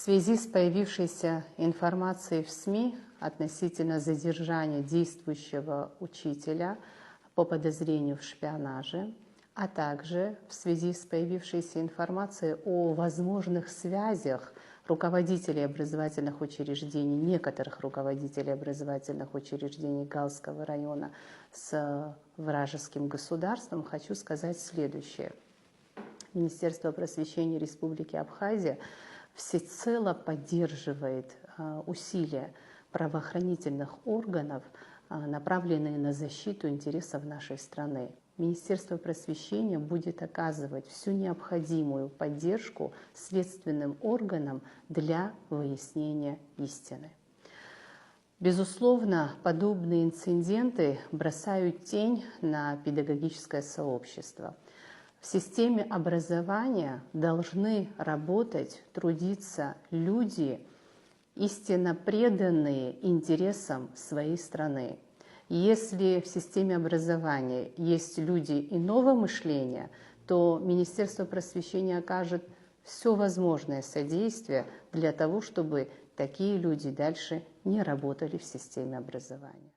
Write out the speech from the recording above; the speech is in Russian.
связи с появившейся информацией в СМИ относительно задержания действующего учителя по подозрению в шпионаже, а также в связи с появившейся информацией о возможных связях руководителей образовательных учреждений, некоторых руководителей образовательных учреждений Галского района с вражеским государством, хочу сказать следующее. Министерство просвещения Республики Абхазия всецело поддерживает усилия правоохранительных органов, направленные на защиту интересов нашей страны. Министерство просвещения будет оказывать всю необходимую поддержку следственным органам для выяснения истины. Безусловно, подобные инциденты бросают тень на педагогическое сообщество. В системе образования должны работать, трудиться люди, истинно преданные интересам своей страны. Если в системе образования есть люди иного мышления, то Министерство просвещения окажет все возможное содействие для того, чтобы такие люди дальше не работали в системе образования.